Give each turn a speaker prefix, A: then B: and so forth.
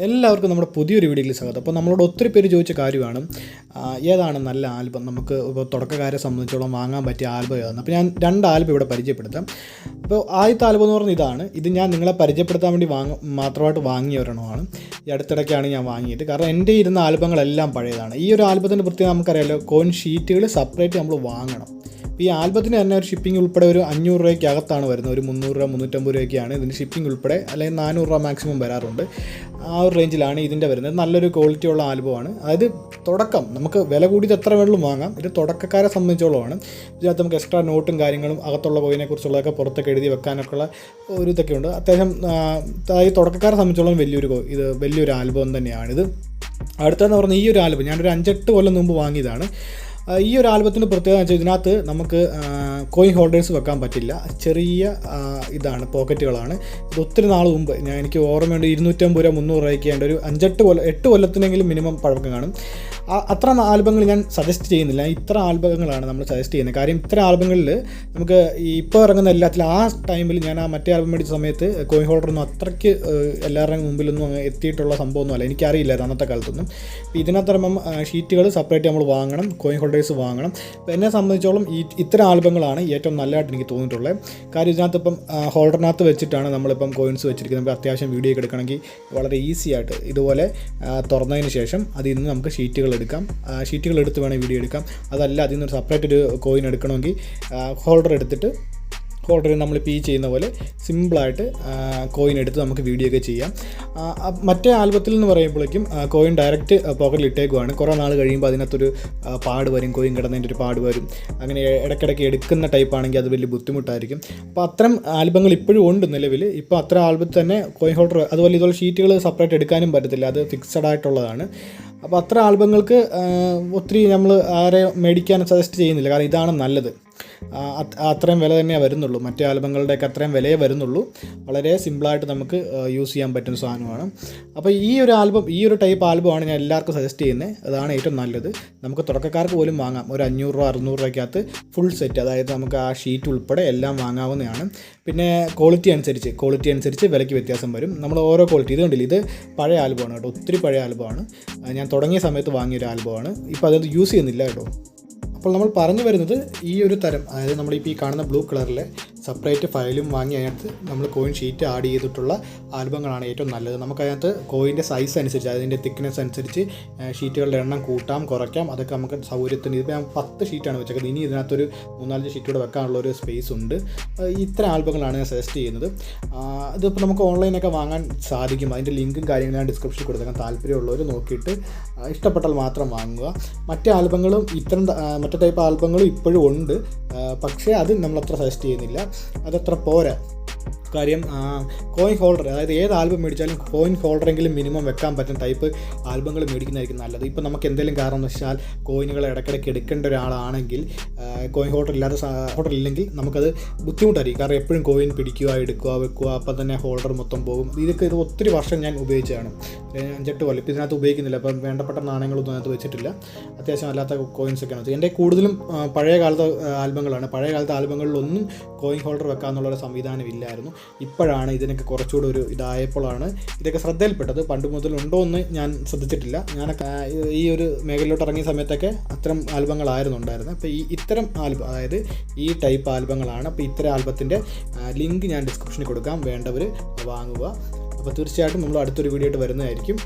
A: എല്ലാവർക്കും നമ്മുടെ പുതിയൊരു വീഡിയോയിൽ സ്വാഗതം. അപ്പോൾ നമ്മളോട് ഒത്തിരി പേര് ചോദിച്ച കാര്യമാണ് ഏതാണ് നല്ല ആൽബം, നമുക്ക് ഇപ്പോൾ തുടക്കക്കാരെ സംബന്ധിച്ചോളം വാങ്ങാൻ പറ്റിയ ആൽബം ഏതാണ്. അപ്പോൾ ഞാൻ 2 ആൽബം ഇവിടെ പരിചയപ്പെടുത്താം. അപ്പോൾ ആദ്യത്തെ ആൽബം എന്ന് പറഞ്ഞാൽ ഇതാണ്. ഇത് ഞാൻ നിങ്ങളെ പരിചയപ്പെടുത്താൻ വേണ്ടി മാത്രമായിട്ട് വാങ്ങിയ ഒരെണ്ണമാണ്. ഈ അടുത്തിടയ്ക്കാണ് ഞാൻ വാങ്ങിയത്. കാരണം എൻ്റെ ഇരുന്ന ആൽബങ്ങളെല്ലാം പഴയതാണ്. ഈ ഒരു ആൽബത്തിൻ്റെ പ്രത്യേകം നമുക്കറിയാമല്ലോ, കോയിൻ ഷീറ്റുകൾ സെപ്പറേറ്റ് നമ്മൾ വാങ്ങണം. ഈ ആൽബത്തിന് തന്നെ ഒരു ഷിപ്പിംഗ് ഉൾപ്പെടെ ഒരു 500 രൂപയ്ക്ക് അകത്താണ് വരുന്നത്. ഒരു 300 രൂപ 350 രൂപയ്ക്കാണ് ഇതിന് ഷിപ്പിംഗ് ഉൾപ്പെടെ, അല്ലെങ്കിൽ 400 രൂപ മാക്സിമം വരാറുണ്ട്. ആ ഒരു റേഞ്ചിലാണ് ഇതിൻ്റെ വരുന്നത്. നല്ലൊരു ക്വാളിറ്റി ഉള്ള ആൽബമാണ്. അതായത് തുടക്കം നമുക്ക് വില കൂടിയത് എത്ര വേണമെങ്കിലും വാങ്ങാം. ഇത് തുടക്കക്കാരെ സംബന്ധിച്ചോളമാണ്. ഇതിനകത്ത് നമുക്ക് എക്സ്ട്രാ നോട്ടും കാര്യങ്ങളും അകത്തുള്ള കോയിനെക്കുറിച്ചുള്ളതൊക്കെ പുറത്തൊക്കെ എഴുതി വെക്കാനൊക്കെയുള്ള ഒരു ഇതൊക്കെ ഉണ്ട്. അത്യാവശ്യം ഈ തുടക്കക്കാരെ സംബന്ധിച്ചോളം വലിയൊരു ആൽബം തന്നെയാണിത്. അടുത്തതെന്ന് പറഞ്ഞാൽ ഈ ഒരു ആൽബം ഞാനൊരു 5-8 കൊല്ലം മുമ്പ് വാങ്ങിയതാണ്. ഈ ഒരു ആൽബത്തിൻ്റെ പ്രത്യേകത വെച്ചാൽ ഇതിനകത്ത് നമുക്ക് കോയിൻ ഹോൾഡേഴ്സ് വെക്കാൻ പറ്റില്ല. ചെറിയ ഇതാണ്, പോക്കറ്റുകളാണ്. ഇത് ഒത്തിരി നാൾ മുമ്പ് എനിക്ക് ഓർമ്മയുണ്ട്, 250 രൂപ 300 രൂപയ്ക്ക് വേണ്ട ഒരു 8 കൊല്ലത്തിനെങ്കിലും മിനിമം പഴക്കം കാണും. അത്ര ആൽബങ്ങൾ ഞാൻ സജസ്റ്റ് ചെയ്യുന്നില്ല. ഇത്ര ആൽബങ്ങളാണ് നമ്മൾ സജസ്റ്റ് ചെയ്യുന്നത്. കാര്യം ഇത്ര ആൽബങ്ങളിൽ നമുക്ക് ഇപ്പോൾ ഇറങ്ങുന്ന എല്ലാത്തിലും ആ ടൈമിൽ ഞാൻ ആ മറ്റേ ആൽബം മേടിച്ച സമയത്ത് കോയിൻ ഹോൾഡറൊന്നും അത്രയ്ക്ക് എല്ലാവരുടെയും മുമ്പിലൊന്നും എത്തിയിട്ടുള്ള സംഭവമൊന്നുമല്ല. എനിക്കറിയില്ലായിരുന്നു അന്നത്തെ കാലത്തൊന്നും. ഇതിനകത്ത് പറയുമ്പം ഷീറ്റുകൾ സെപ്പറേറ്റ് നമ്മൾ വാങ്ങണം, കോയിൻ ഹോൾഡേഴ്സ് വാങ്ങണം. അപ്പോൾ എന്നെ സംബന്ധിച്ചോളം ഇത്തരം ആൽബങ്ങളാണ് ഏറ്റവും നല്ലതായിട്ട് എനിക്ക് തോന്നിയിട്ടുള്ളത്. കാര്യം ഇതിനകത്ത് ഇപ്പം ഹോൾഡറിനകത്ത് വെച്ചിട്ടാണ് നമ്മളിപ്പം കോയിൻസ് വെച്ചിരിക്കുന്നത്. നമുക്ക് അത്യാവശ്യം വീഡിയോ ഒക്കെ എടുക്കണമെങ്കിൽ വളരെ ഈസി ആയിട്ട് ഇതുപോലെ തുറന്നതിന് ശേഷം അതിൽ നിന്ന് നമുക്ക് ഷീറ്റുകൾ എടുക്കാം. ഷീറ്റുകൾ എടുത്ത് വേണേൽ വീഡിയോ എടുക്കാം. അതല്ല അതിൽ നിന്ന് സെപ്പറേറ്റ് ഒരു കോയിൻ എടുക്കണമെങ്കിൽ ഹോൾഡർ എടുത്തിട്ട് ഹോൾഡറിൽ നമ്മളിപ്പോൾ ഈ ചെയ്യുന്ന പോലെ സിമ്പിളായിട്ട് കോയിൻ എടുത്ത് നമുക്ക് വീഡിയോ ഒക്കെ ചെയ്യാം. മറ്റേ ആൽബത്തിൽ എന്ന് പറയുമ്പോഴേക്കും കോയിൻ ഡയറക്റ്റ് പോക്കറ്റിൽ ഇട്ടേക്കുവാണ്. കുറേ നാൾ കഴിയുമ്പോൾ അതിനകത്തൊരു പാട് വരും, കോയിൻ കിടന്നതിൻ്റെ ഒരു പാട് വരും. അങ്ങനെ ഇടയ്ക്കിടയ്ക്ക് എടുക്കുന്ന ടൈപ്പ് ആണെങ്കിൽ അത് വലിയ ബുദ്ധിമുട്ടായിരിക്കും. അപ്പോൾ അത്തരം ആൽബങ്ങൾ ഇപ്പോഴും ഉണ്ട് നിലവിൽ. ഇപ്പോൾ അത്തരം ആൽബത്തിൽ തന്നെ കോയിൻ ഹോൾഡർ അതുപോലെ ഇതുപോലെ ഷീറ്റുകൾ സെപ്പറേറ്റ് എടുക്കാനും പറ്റത്തില്ല, അത് ഫിക്സഡ് ആയിട്ടുള്ളതാണ്. അപ്പോൾ അത്ര ആൽബങ്ങൾക്ക് ഒത്തിരി നമ്മൾ ആരെ മേടിക്കാൻ സജസ്റ്റ് ചെയ്യുന്നില്ല. കാരണം ഇതാണ് നല്ലത്. അത്രയും വില തന്നെയാണ് വരുന്നുള്ളൂ. മറ്റേ ആൽബങ്ങളുടെയൊക്കെ അത്രയും വിലയേ വരുന്നുള്ളൂ. വളരെ സിമ്പിളായിട്ട് നമുക്ക് യൂസ് ചെയ്യാൻ പറ്റുന്ന സാധനമാണ്. അപ്പോൾ ഈ ഒരു ടൈപ്പ് ആൽബമാണ് ഞാൻ എല്ലാവർക്കും സജസ്റ്റ് ചെയ്യുന്നത്. അതാണ് ഏറ്റവും നല്ലത്. നമുക്ക് തുടക്കക്കാർക്ക് പോലും വാങ്ങാം. ഒരു 500 രൂപ 600 രൂപയ്ക്കകത്ത് ഫുൾ സെറ്റ്, അതായത് നമുക്ക് ആ ഷീറ്റ് ഉൾപ്പെടെ എല്ലാം വാങ്ങാവുന്നതാണ്. പിന്നെ ക്വാളിറ്റി അനുസരിച്ച് വിലയ്ക്ക് വ്യത്യാസം വരും. നമ്മൾ ഓരോ ക്വാളിറ്റി ഇത് കണ്ടില്ല, ഇത് പഴയ ആൽബമാണ് കേട്ടോ, ഒത്തിരി പഴയ ആൽബമാണ്. ഞാൻ തുടങ്ങിയ സമയത്ത് വാങ്ങിയൊരു ആൽബമാണ്. ഇപ്പോൾ അത് യൂസ് ചെയ്യുന്നില്ല കേട്ടോ. അപ്പോൾ നമ്മൾ പറഞ്ഞു വരുന്നത് ഈ ഒരു തരം, അതായത് നമ്മളിപ്പോൾ ഈ കാണുന്ന ബ്ലൂ കളറിലെ സെപ്പറേറ്റ് ഫയലും വാങ്ങി അതിനകത്ത് നമ്മൾ കോയിൻ ഷീറ്റ് ആഡ് ചെയ്തിട്ടുള്ള ആൽബങ്ങളാണ് ഏറ്റവും നല്ലത്. നമുക്കതിനകത്ത് കോയിൻ്റെ സൈസ് അനുസരിച്ച്, അതിൻ്റെ തിക്നെസ് അനുസരിച്ച് ഷീറ്റുകളുടെ എണ്ണം കൂട്ടാം കുറയ്ക്കാം. അതൊക്കെ നമുക്ക് സൗകര്യത്തിന്. ഇതിപ്പോൾ ഞാൻ 10 ഷീറ്റാണ് വെച്ചത്. ഇനി ഇതിനകത്തൊരു 3-4 ഷീറ്റൂടെ വെക്കാനുള്ള ഒരു സ്പേസ് ഉണ്ട്. ഇത്ര ആൽബങ്ങളാണ് ഞാൻ സജസ്റ്റ് ചെയ്യുന്നത്. ഇതിപ്പോൾ നമുക്ക് ഓൺലൈനൊക്കെ വാങ്ങാൻ സാധിക്കും. അതിൻ്റെ ലിങ്കും കാര്യങ്ങളും ഞാൻ ഡിസ്ക്രിപ്ഷനിൽ കൊടുത്തേക്കാം. താല്പര്യമുള്ളവർ നോക്കിയിട്ട് ഇഷ്ടപ്പെട്ടാൽ മാത്രം വാങ്ങുക. മറ്റേ ടൈപ്പ് ആൽബങ്ങളും ഇപ്പോഴും ഉണ്ട്, പക്ഷേ അത് നമ്മളത്ര സജസ്റ്റ് ചെയ്യുന്നില്ല. അതത്ര പോരാ. കാര്യം കോയിൻ ഹോൾഡർ, അതായത് ഏത് ആൽബം മേടിച്ചാലും കോയിൻ ഹോൾഡറെങ്കിലും മിനിമം വെക്കാൻ പറ്റുന്ന ടൈപ്പ് ആൽബങ്ങൾ മേടിക്കുന്നതായിരിക്കും നല്ലത്. ഇപ്പോൾ നമുക്ക് എന്തെങ്കിലും കാരണം വെച്ചാൽ കോയിനുകൾ ഇടയ്ക്കിടയ്ക്ക് എടുക്കേണ്ട ഒരാളാണെങ്കിൽ കോയിൻ ഹോൾഡർ ഇല്ലെങ്കിൽ നമുക്കത് ബുദ്ധിമുട്ടായിരിക്കും. കാരണം എപ്പോഴും കോയിൻ പിടിക്കുക, എടുക്കുക, വെക്കുക, അപ്പം തന്നെ ഹോൾഡർ മൊത്തം പോകും. ഇത് ഒത്തിരി വർഷം ഞാൻ ഉപയോഗിച്ചതാണ്. 5-8 കൊല്ലം ഇപ്പോൾ ഇതിനകത്ത് ഉപയോഗിക്കുന്നില്ല. അപ്പം വേണ്ടപ്പെട്ട നാണയങ്ങളൊന്നും അതിനകത്ത് വെച്ചിട്ടില്ല. അത്യാവശ്യം അല്ലാത്ത കോയിൻസൊക്കെയാണ്. എൻ്റെ കൂടുതലും പഴയ കാലത്തെ ആൽബങ്ങളാണ്. പഴയ കാലത്തെ ആൽബങ്ങളിലൊന്നും കോയിൻ ഹോൾഡർ വെക്കാമെന്നുള്ളൊരു സംവിധാനം ഇല്ലായിരുന്നു. ഇപ്പോഴാണ് ഇതിനൊക്കെ കുറച്ചുകൂടെ ഒരു ഇതായപ്പോഴാണ് ഇതൊക്കെ ശ്രദ്ധയിൽപ്പെട്ടത്. പണ്ട് മുതൽ ഉണ്ടോ എന്ന് ഞാൻ ശ്രദ്ധിച്ചിട്ടില്ല. ഞാനൊക്കെ ഈ ഒരു മേഖലയിലോട്ട് ഇറങ്ങിയ സമയത്തൊക്കെ അത്തരം ആൽബങ്ങളായിരുന്നു ഉണ്ടായിരുന്നത്. അപ്പോൾ ഇത്തരം ആൽബം, അതായത് ഈ ടൈപ്പ് ആൽബങ്ങളാണ്. അപ്പോൾ ഇത്തരം ആൽബത്തിൻ്റെ ലിങ്ക് ഞാൻ ഡിസ്ക്രിപ്ഷനിൽ കൊടുക്കാം, വേണ്ടവർ വാങ്ങുക. അപ്പോൾ തീർച്ചയായിട്ടും നമ്മൾ അടുത്തൊരു വീഡിയോ ആയിട്ട് വരുന്നതായിരിക്കും.